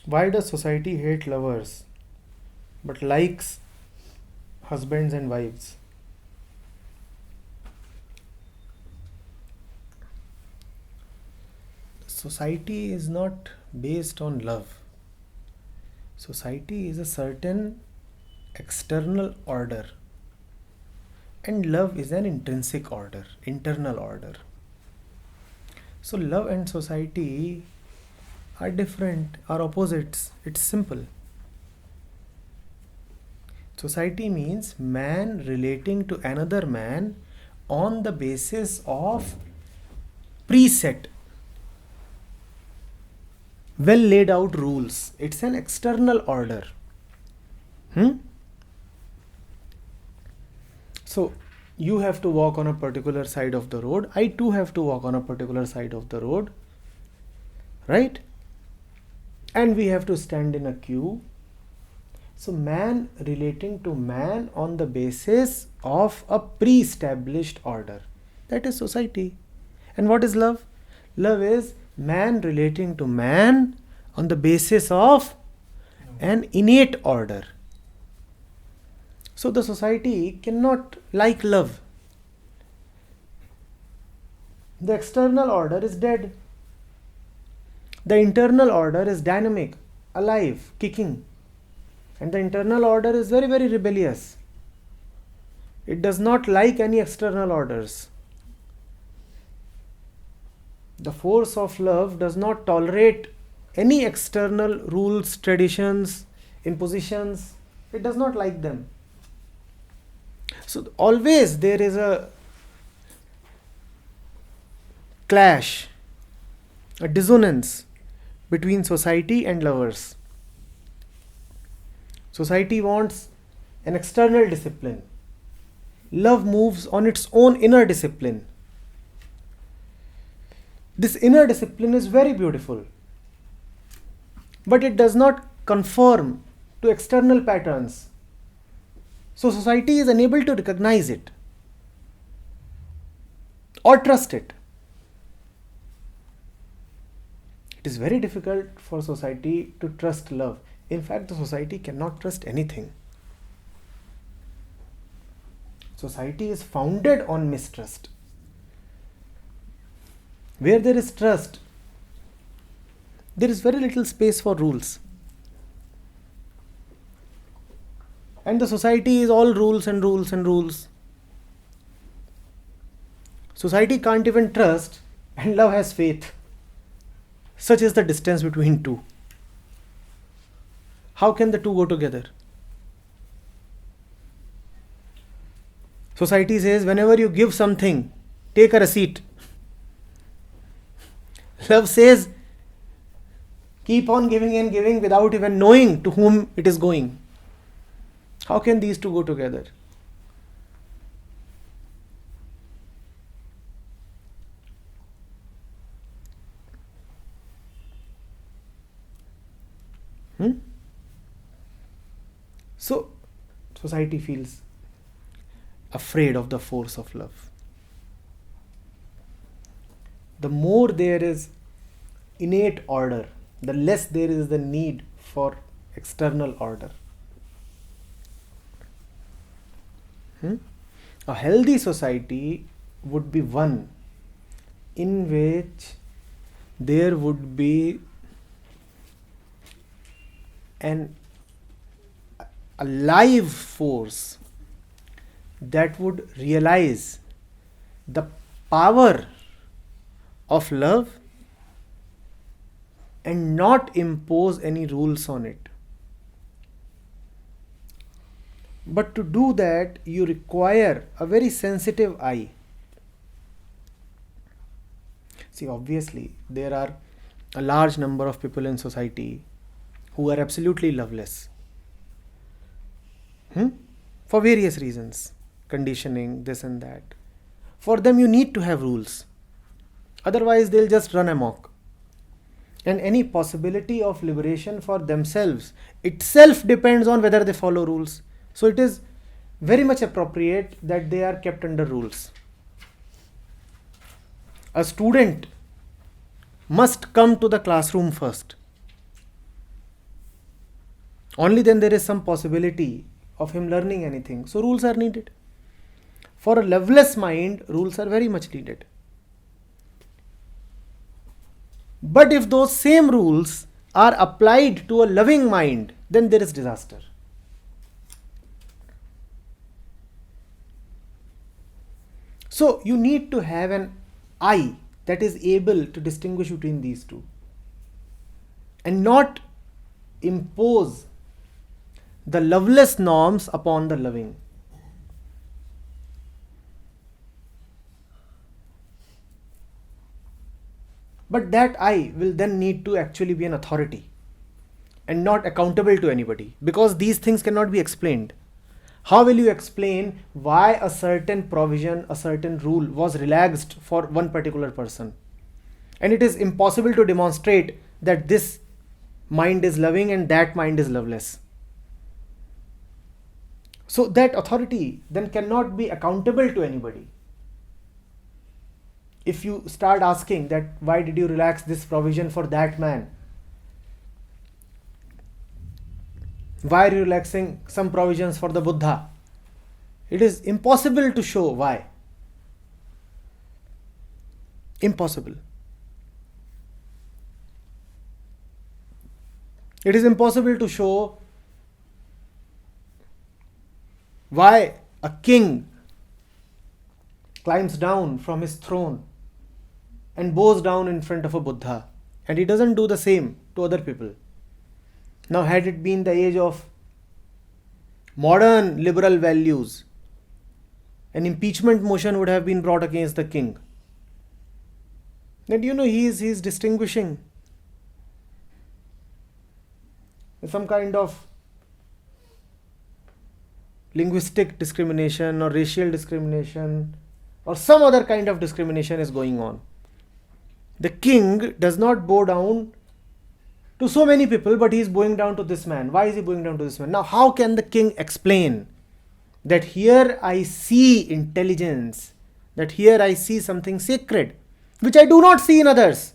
Why does society hate lovers but likes husbands and wives? Society is not based on love. Society is a certain external order, and love is an intrinsic order, internal order. So love and society are different, are opposites. It's simple. Society means man relating to another man on the basis of preset, well laid out rules. It's an external order. So you have to walk on a particular side of the road. I too have to walk on a particular side of the road. Right? And we have to stand in a queue. So man relating to man on the basis of a pre-established order. That is society. And what is love? Love is man relating to man on the basis of an innate order. So the society cannot like love. The external order is dead. The internal order is dynamic, alive, kicking. And the internal order is very, very rebellious. It does not like any external orders. The force of love does not tolerate any external rules, traditions, impositions. It does not like them. So always there is a clash, a dissonance between society and lovers. Society wants an external discipline. Love moves on its own inner discipline. This inner discipline is very beautiful, but it does not conform to external patterns. So society is unable to recognize it or trust it. It is very difficult for society to trust love. In fact, the society cannot trust anything. Society is founded on mistrust. Where there is trust, there is very little space for rules. And the society is all rules and rules and rules. Society can't even trust, and love has faith. Such is the distance between two. How can the two go together? Society says, whenever you give something, take a receipt. Love says, keep on giving and giving without even knowing to whom it is going. How can these two go together? So, society feels afraid of the force of love. The more there is innate order, the less there is the need for external order. A healthy society would be one in which there would be an alive force that would realize the power of love and not impose any rules on it. But to do that, you require a very sensitive eye. See, obviously, there are a large number of people in society who are absolutely loveless. For various reasons, conditioning, this and that. For them, you need to have rules. Otherwise, they'll just run amok. And any possibility of liberation for themselves itself depends on whether they follow rules. So it is very much appropriate that they are kept under rules. A student must come to the classroom first. Only then there is some possibility of him learning anything. So rules are needed. For a loveless mind, rules are very much needed. But if those same rules are applied to a loving mind, then there is disaster. So you need to have an eye that is able to distinguish between these two and not impose the loveless norms upon the loving. But that eye will then need to actually be an authority and not accountable to anybody, because these things cannot be explained. How will you explain why a certain provision, a certain rule was relaxed for one particular person? And it is impossible to demonstrate that this mind is loving and that mind is loveless. So that authority then cannot be accountable to anybody. If you start asking that why did you relax this provision for that man? Why are you relaxing some provisions for the Buddha? It is impossible to show why. Impossible. It is impossible to show why a king climbs down from his throne and bows down in front of a Buddha, and he doesn't do the same to other people. Now, had it been the age of modern liberal values, an impeachment motion would have been brought against the king. And he is distinguishing some kind of linguistic discrimination or racial discrimination or some other kind of discrimination is going on. The king does not bow down to so many people, but he is bowing down to this man. Why is he bowing down to this man? Now, how can the king explain that here I see intelligence, that here I see something sacred, which I do not see in others?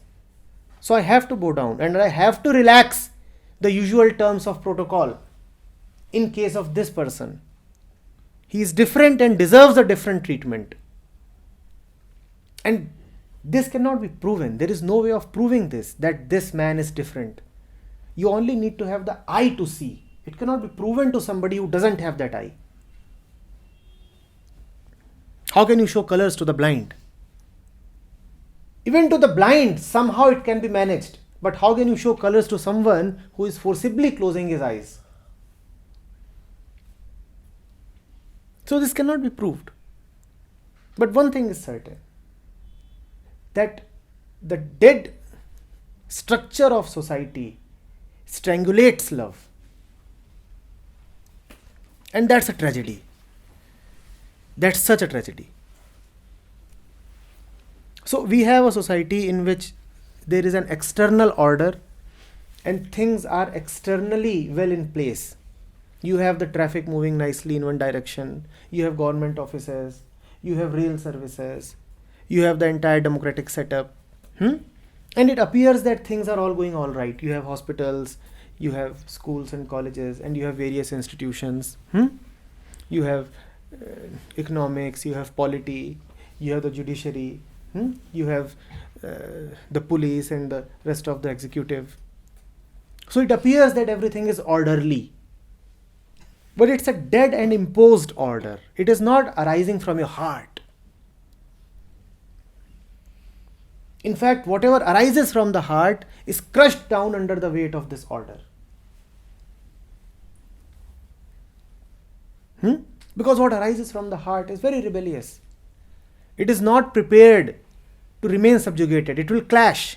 So I have to bow down and I have to relax the usual terms of protocol in case of this person. He is different and deserves a different treatment. And this cannot be proven. There is no way of proving this, that this man is different. You only need to have the eye to see. It cannot be proven to somebody who doesn't have that eye. How can you show colors to the blind? Even to the blind, somehow it can be managed. But how can you show colors to someone who is forcibly closing his eyes? So this cannot be proved. But one thing is certain, that the dead structure of society strangulates love. And that's a tragedy. That's such a tragedy. So we have a society in which there is an external order and things are externally well in place. You have the traffic moving nicely in one direction. You have government offices. You have rail services. You have the entire democratic setup. And it appears that things are all going all right. You have hospitals, you have schools and colleges, and you have various institutions. You have economics, you have polity, you have the judiciary, you have the police and the rest of the executive. So it appears that everything is orderly. But it's a dead and imposed order. It is not arising from your heart. In fact, whatever arises from the heart is crushed down under the weight of this order. Because what arises from the heart is very rebellious. It is not prepared to remain subjugated. It will clash.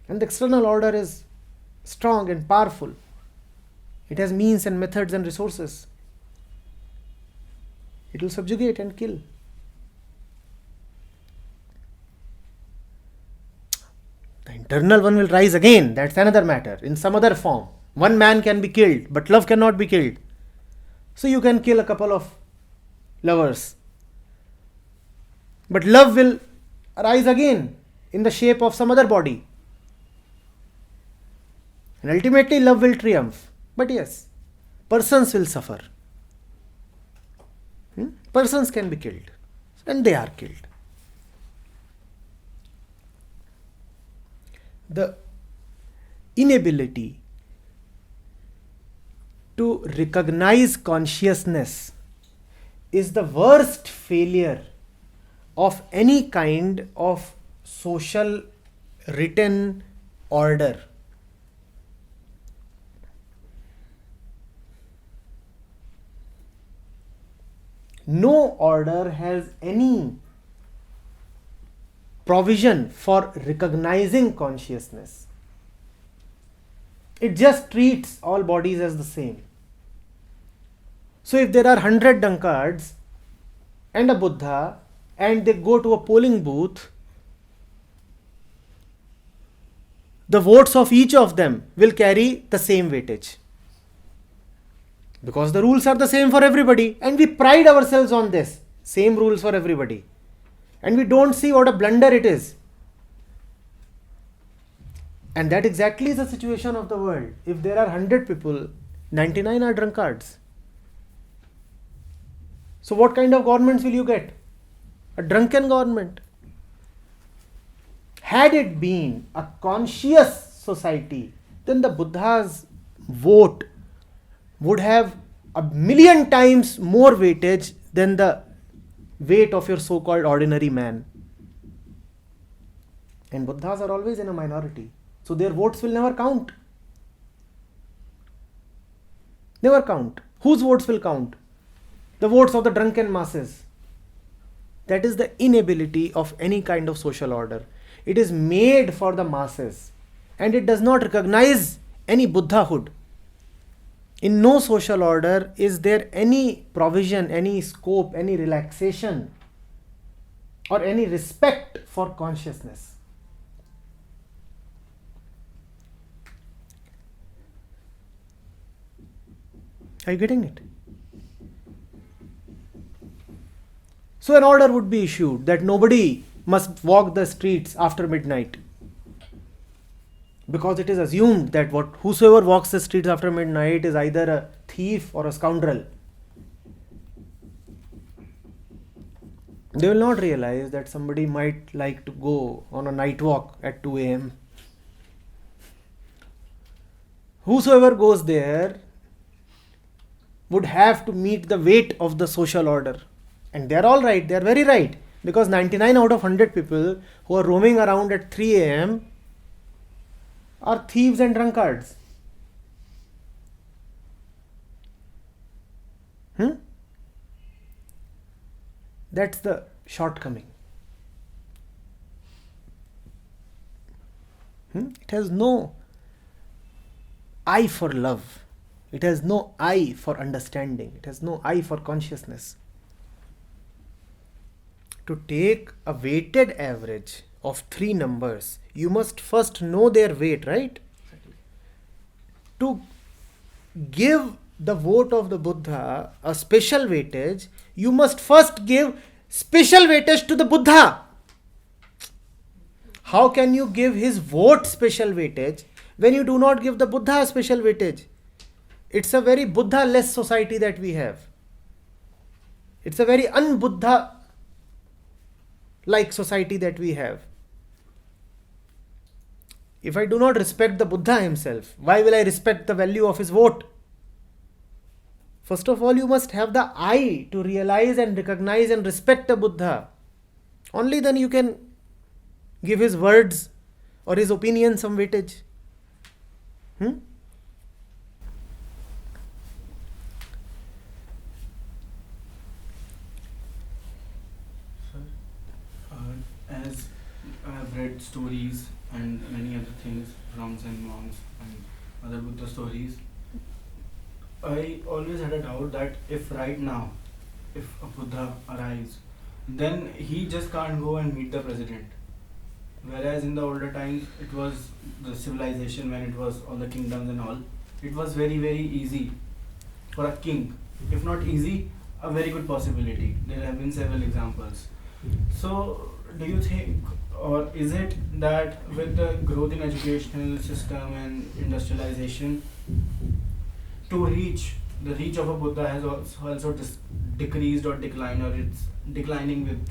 And the external order is strong and powerful. It has means and methods and resources. It will subjugate and kill. The internal one will rise again. That's another matter. In some other form. One man can be killed, but love cannot be killed. So you can kill a couple of lovers. But love will arise again in the shape of some other body. And ultimately love will triumph. But yes, persons will suffer. Persons can be killed. And they are killed. The inability to recognize consciousness is the worst failure of any kind of social written order. No order has any provision for recognizing consciousness. It just treats all bodies as the same. So if there are 100 drunkards and a Buddha and they go to a polling booth, the votes of each of them will carry the same weightage. Because the rules are the same for everybody, and we pride ourselves on this. Same rules for everybody. And we don't see what a blunder it is. And that exactly is the situation of the world. If there are 100 people, 99 are drunkards. So what kind of governments will you get? A drunken government. Had it been a conscious society, then the Buddha's vote would have 1,000,000 times more weightage than the weight of your so-called ordinary man. And Buddhas are always in a minority. So their votes will never count. Never count. Whose votes will count? The votes of the drunken masses. That is the inability of any kind of social order. It is made for the masses. And it does not recognize any Buddhahood. In no social order is there any provision, any scope, any relaxation, or any respect for consciousness. Are you getting it? So an order would be issued that nobody must walk the streets after midnight. Because it is assumed that whosoever walks the streets after midnight is either a thief or a scoundrel. They will not realize that somebody might like to go on a night walk at 2 a.m. Whosoever goes there would have to meet the weight of the social order. And they are all right, they are very right. Because 99 out of 100 people who are roaming around at 3 a.m. are thieves and drunkards. That's the shortcoming. It has no eye for love. It has no eye for understanding. It has no eye for consciousness. To take a weighted average of 3 numbers, you must first know their weight, right? To give the vote of the Buddha a special weightage, you must first give special weightage to the Buddha. How can you give his vote special weightage when you do not give the Buddha a special weightage? It's a very Buddha-less society that we have. It's a very un-Buddha-like society that we have. If I do not respect the Buddha himself, why will I respect the value of his vote? First of all, you must have the eye to realize and recognize and respect the Buddha. Only then you can give his words or his opinion some weightage. As I have read stories and many other things from Zen monks and other Buddha stories, I always had a doubt that if right now, if a Buddha arrives, then he just can't go and meet the president. Whereas in the older times, it was the civilization when it was all the kingdoms and all, it was very, very easy for a king. If not easy, a very good possibility. There have been several examples. So, do you think, Or is it that with the growth in educational system and industrialization, to reach the reach of a Buddha has also decreased or declined, or it's declining with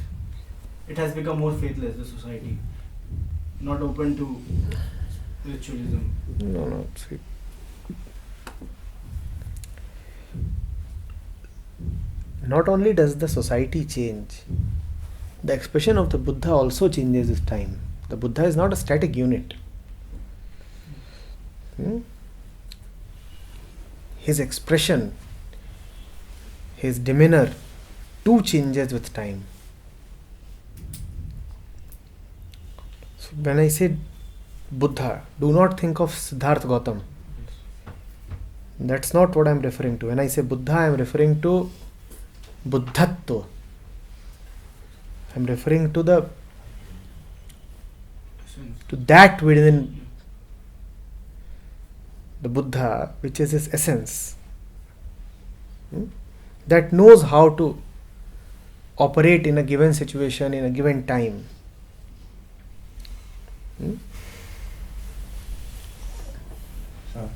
it has become more faithless, the society, not open to ritualism? No, see. Not only does the society change, the expression of the Buddha also changes with time. The Buddha is not a static unit. His expression, his demeanor too changes with time. So when I say Buddha, do not think of Siddhartha Gautam. That's not what I am referring to. When I say Buddha, I am referring to Buddhatva. I am referring to that within the Buddha, which is his essence, that knows how to operate in a given situation, in a given time. So,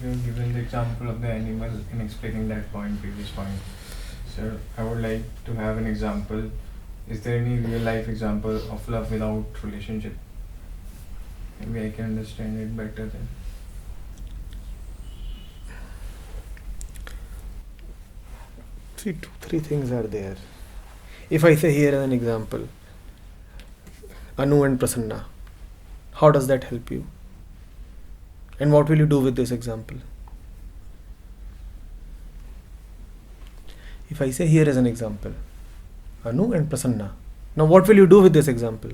you have given the example of the animal in explaining that previous point. So, I would like to have an example. Is there any real life example of love without relationship? Maybe I can understand it better then. See, 2-3 things are there. If I say here as an example, Anu and Prasanna, how does that help you? And what will you do with this example? If I say here as an example, Anu and Prasanna, now what will you do with this example?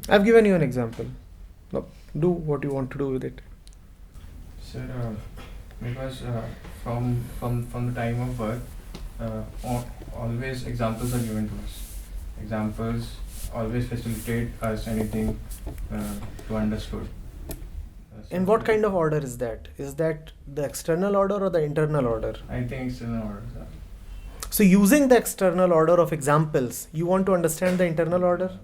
I've given you an example. Now do what you want to do with it. Sir, because from the time of birth, always examples are given to us. Examples always facilitate us anything to understood. And what kind of order is that? Is that the external order or the internal order? I think it's in order, sir. So using the external order of examples, you want to understand the internal order?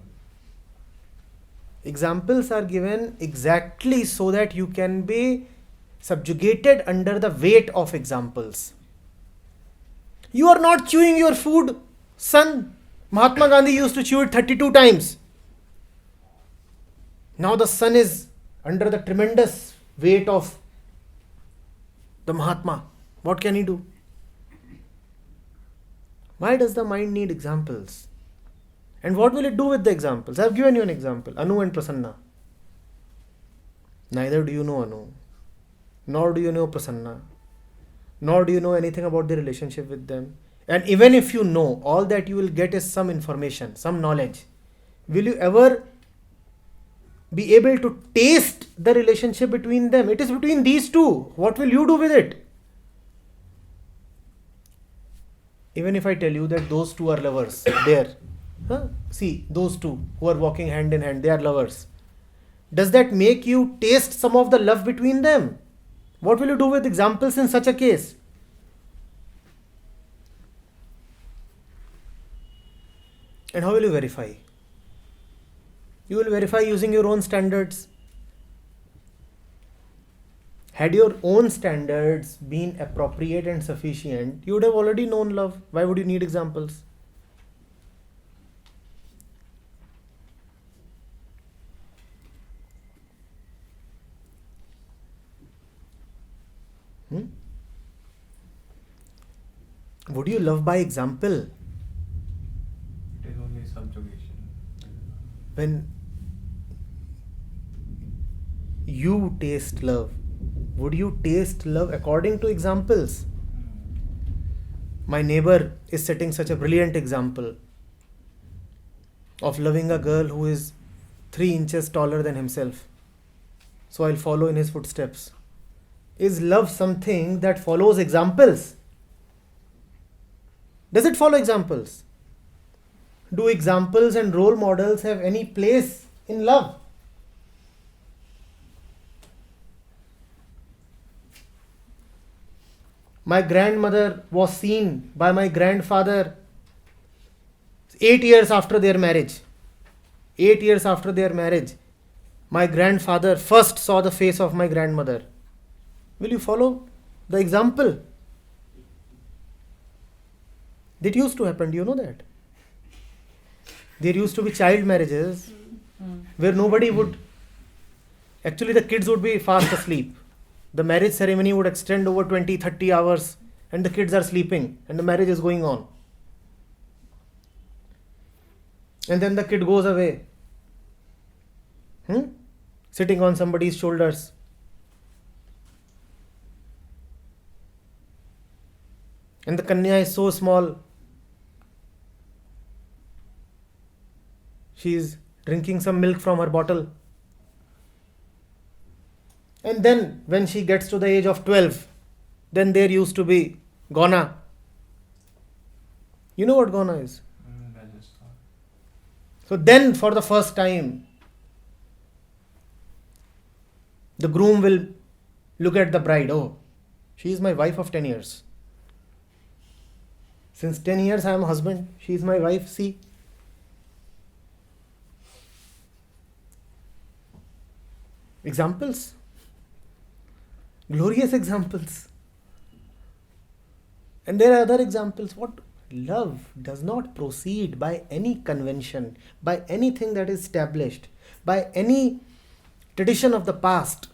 Examples are given exactly so that you can be subjugated under the weight of examples. You are not chewing your food, son. Mahatma Gandhi used to chew it 32 times. Now the son is under the tremendous weight of the Mahatma. What can he do? Why does the mind need examples? And what will it do with the examples? I have given you an example, Anu and Prasanna. Neither do you know Anu, nor do you know Prasanna, nor do you know anything about the relationship with them. And even if you know, all that you will get is some information, some knowledge. Will you ever be able to taste the relationship between them? It is between these two. What will you do with it? Even if I tell you that those two are lovers, there. See, those two who are walking hand in hand, they are lovers. Does that make you taste some of the love between them? What will you do with examples in such a case? And how will you verify? You will verify using your own standards. Had your own standards been appropriate and sufficient, you would have already known love. Why would you need examples? Would you love by example? It is only subjugation. When you taste love, would you taste love according to examples? My neighbor is setting such a brilliant example of loving a girl who is 3 inches taller than himself. So I'll follow in his footsteps. Is love something that follows examples? Does it follow examples? Do examples and role models have any place in love? My grandmother was seen by my grandfather 8 years after their marriage. 8 years after their marriage, my grandfather first saw the face of my grandmother. Will you follow the example? That used to happen, do you know that? There used to be child marriages where nobody would, actually the kids would be fast asleep. The marriage ceremony would extend over 20, 30 hours and the kids are sleeping and the marriage is going on. And then the kid goes away, sitting on somebody's shoulders. And the kanya is so small. She is drinking some milk from her bottle. And then when she gets to the age of 12, then there used to be Gona. You know what Gona is? So then for the first time, the groom will look at the bride. Oh, she is my wife of 10 years. Since 10 years I am husband, she is my wife, see. Examples. Glorious examples. And there are other examples. What? Love does not proceed by any convention, by anything that is established, by any tradition of the past.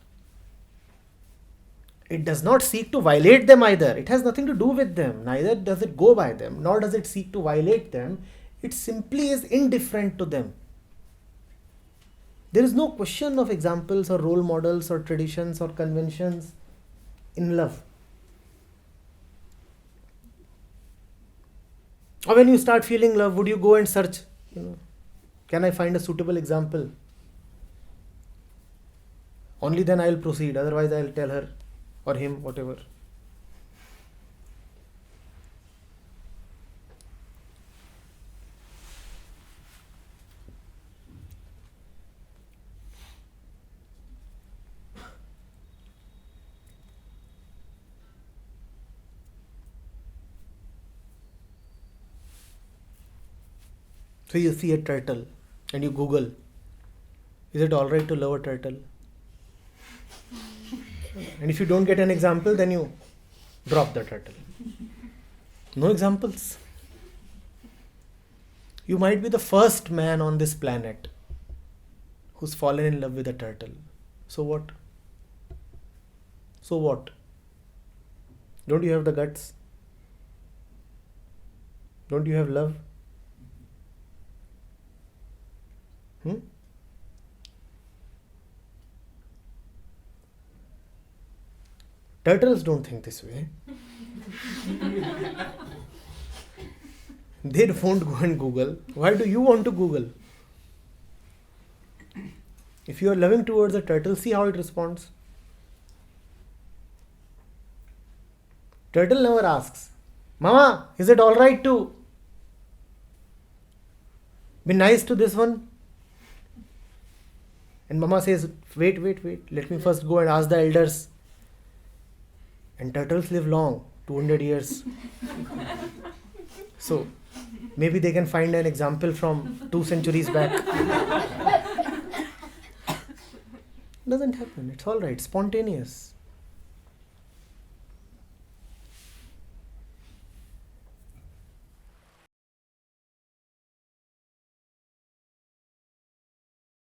It does not seek to violate them either. It has nothing to do with them. Neither does it go by them, nor does it seek to violate them. It simply is indifferent to them. There is no question of examples or role models or traditions or conventions in love. Or when you start feeling love, would you go and search, can I find a suitable example? Only then I will proceed, otherwise I will tell her or him, whatever. So you see a turtle and you Google, is it alright to love a turtle? And if you don't get an example, then you drop the turtle. No examples. You might be the first man on this planet who's fallen in love with a turtle. So what? So what? Don't you have the guts? Don't you have love? Turtles don't think this way. They won't go and Google. Why do you want to Google? If you are loving towards a turtle, see how it responds. Turtle never asks, Mama, is it alright to be nice to this one? And Mama says, wait, let me first go and ask the elders. And turtles live long, 200 years. So, maybe they can find an example from 2 centuries back. Doesn't happen. It's alright. Spontaneous.